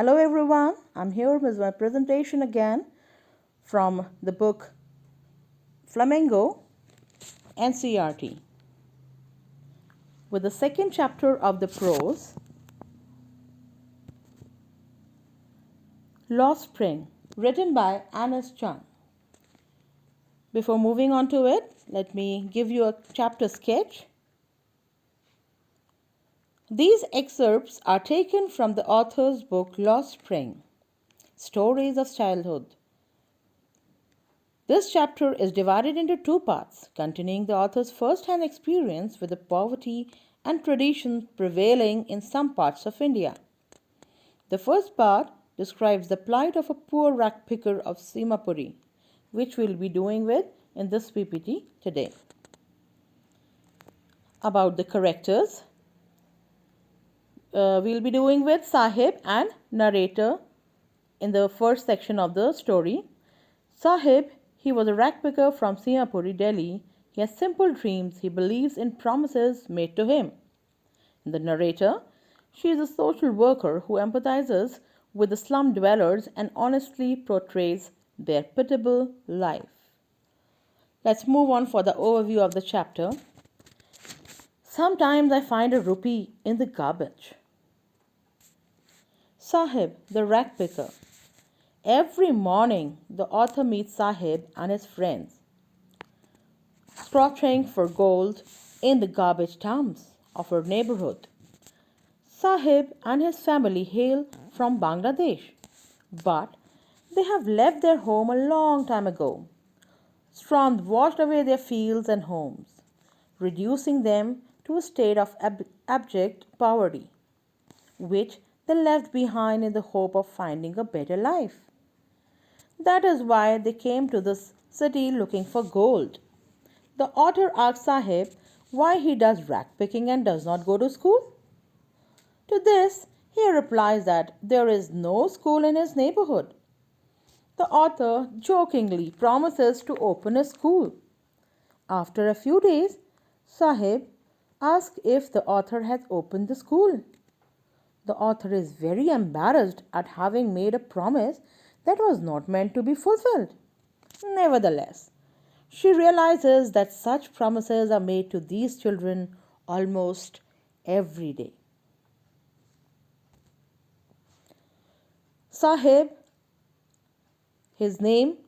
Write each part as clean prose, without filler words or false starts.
Hello everyone, I'm here with my presentation again from the book FLAMINGO, NCERT, with the second chapter of the prose, Lost Spring, written by Anas Chan. Before moving on to it, let me give you a chapter sketch. These excerpts are taken from the author's book Lost Spring, Stories of Childhood. This chapter is divided into two parts, containing the author's first-hand experience with the poverty and traditions prevailing in some parts of India. The first part describes the plight of a poor rag picker of Seema Puri, which we'll be doing with in this PPT today. About the characters, we'll be doing with Sahib and narrator in the first section of the story. Sahib, he was a rag picker from Seema Puri, Delhi. He has simple dreams. He believes in promises made to him. The narrator, she is a social worker who empathizes with the slum dwellers and honestly portrays their pitiable life. Let's move on for the overview of the chapter. Sometimes I find a rupee in the garbage. Sahib, the rag picker. Every morning, the author meets Sahib and his friends, searching for gold in the garbage dumps of her neighborhood. Sahib and his family hail from Bangladesh, but they have left their home a long time ago. Storms washed away their fields and homes, reducing them to a state of abject poverty, which they left behind in the hope of finding a better life. That is why they came to this city looking for gold. The author asks Sahib why he does rag picking and does not go to school. To this, he replies that there is no school in his neighborhood. The author jokingly promises to open a school. After a few days, Sahib asks if the author has opened the school. The author is very embarrassed at having made a promise that was not meant to be fulfilled. Nevertheless, she realizes that such promises are made to these children almost every day. Sahib, his name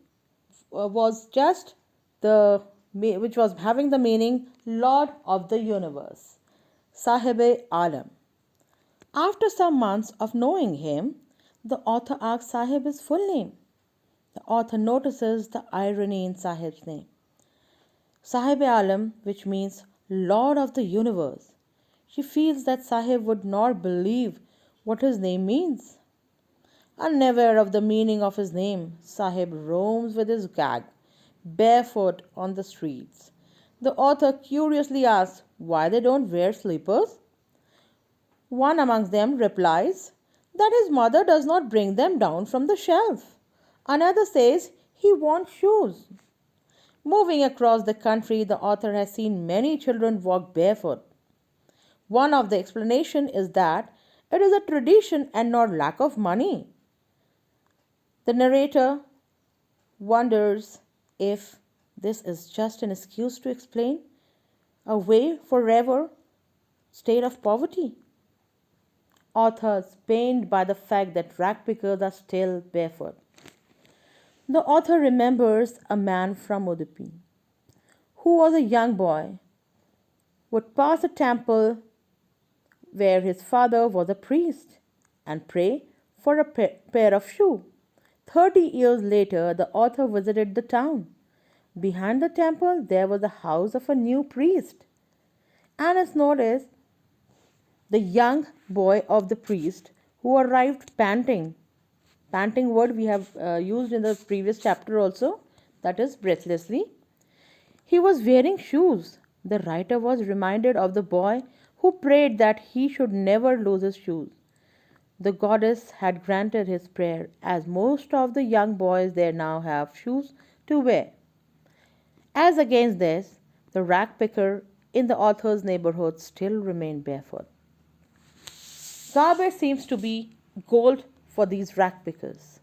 was just which was having the meaning Lord of the Universe, Sahib-e-Alam. After some months of knowing him, the author asks Sahib his full name. The author notices the irony in Sahib's name. Sahib-e-Alam, which means Lord of the Universe. She feels that Sahib would not believe what his name means. Unaware of the meaning of his name, Sahib roams with his gag, barefoot on the streets. The author curiously asks why they don't wear slippers. One amongst them replies that his mother does not bring them down from the shelf. Another says he wants shoes. Moving across the country, the author has seen many children walk barefoot. One of the explanations is that it is a tradition and not lack of money. The narrator wonders if this is just an excuse to explain a way forever state of poverty. Authors pained by the fact that rag pickers are still barefoot. The author remembers a man from Udupi who was a young boy, would pass a temple where his father was a priest and pray for a pair of shoes. 30 years later, the author visited the town. Behind the temple, there was the house of a new priest. Anas noticed the young boy of the priest who arrived panting. Panting word we have used in the previous chapter also, that is breathlessly. He was wearing shoes. The writer was reminded of the boy who prayed that he should never lose his shoes. The goddess had granted his prayer, as most of the young boys there now have shoes to wear. As against this, the rag picker in the author's neighborhood still remained barefoot. Garbage seems to be gold for these rack pickers.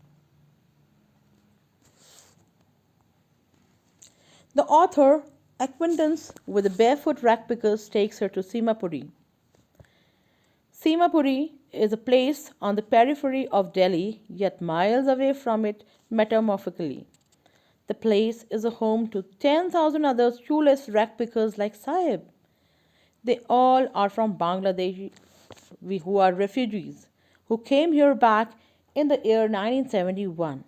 The author, acquaintance with the barefoot rack pickers, takes her to Seema Puri. Seema Puri is a place on the periphery of Delhi, yet miles away from it metamorphically. The place is a home to 10,000 other shoeless rack pickers like Sahib. They all are from Bangladesh, who are refugees, who came here back in the year 1971.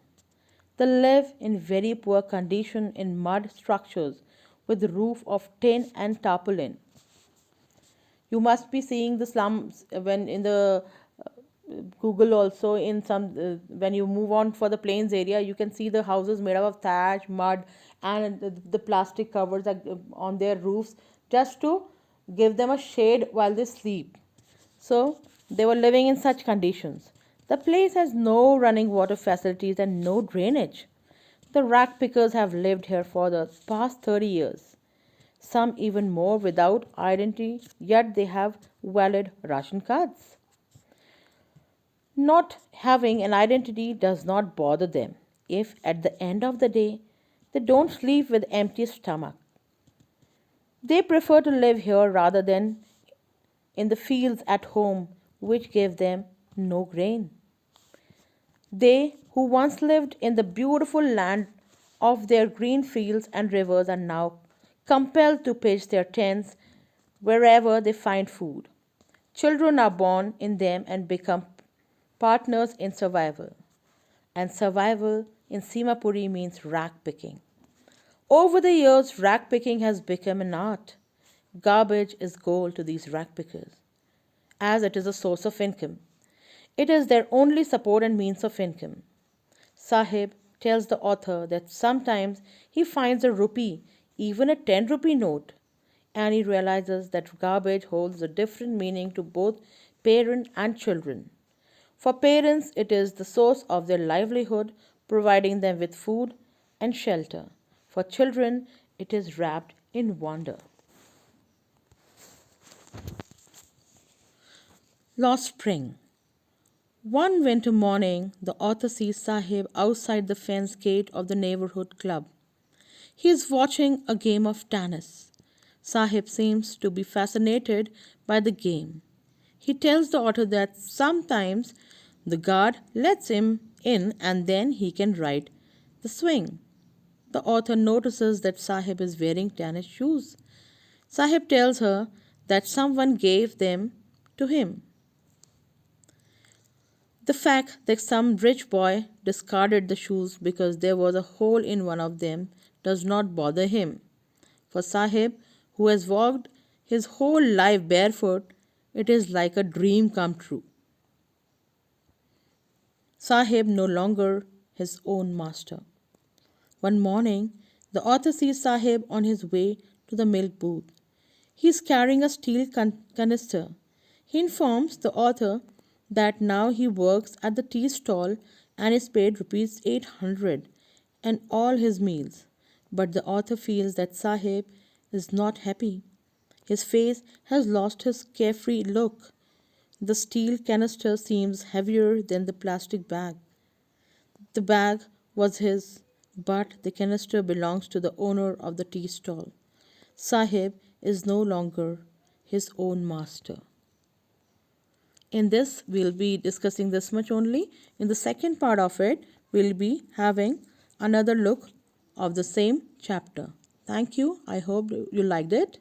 They live in very poor condition in mud structures with roof of tin and tarpaulin. You must be seeing the slums when in the Google also in some when you move on for the plains area, you can see the houses made up of thatch, mud, and the plastic covers on their roofs just to give them a shade while they sleep. So they were living in such conditions. The place has no running water facilities and no drainage. The rack pickers have lived here for the past 30 years, some even more without identity, yet they have valid ration cards. Not having an identity does not bother them if at the end of the day they don't sleep with empty stomach. They prefer to live here rather than in the fields at home which give them no grain. They who once lived in the beautiful land of their green fields and rivers are now compelled to pitch their tents wherever they find food. Children are born in them and become partners in survival. And survival in Simapuri means rack picking. Over the years, rack picking has become an art. Garbage is gold to these rack pickers, as it is a source of income. It is their only support and means of income. Sahib tells the author that sometimes he finds a rupee, even a 10 rupee note, and he realizes that garbage holds a different meaning to both parent and children. For parents, it is the source of their livelihood, providing them with food and shelter. For children, it is wrapped in wonder. Lost Spring. One winter morning, the author sees Sahib outside the fence gate of the neighborhood club. He is watching a game of tennis. Sahib seems to be fascinated by the game. He tells the author that sometimes the guard lets him in and then he can ride the swing. The author notices that Sahib is wearing tennis shoes. Sahib tells her that someone gave them to him. The fact that some rich boy discarded the shoes because there was a hole in one of them does not bother him. For Sahib, who has walked his whole life barefoot, it is like a dream come true. Sahib no longer his own master. One morning, the author sees Sahib on his way to the milk booth. He is carrying a steel canister. He informs the author that now he works at the tea stall and is paid rupees 800 and all his meals. But the author feels that Sahib is not happy. His face has lost his carefree look. The steel canister seems heavier than the plastic bag. The bag was his, but the canister belongs to the owner of the tea stall. Sahib is no longer his own master. In this, we'll be discussing this much only. In the second part of it, we'll be having another look of the same chapter. Thank you. I hope you liked it.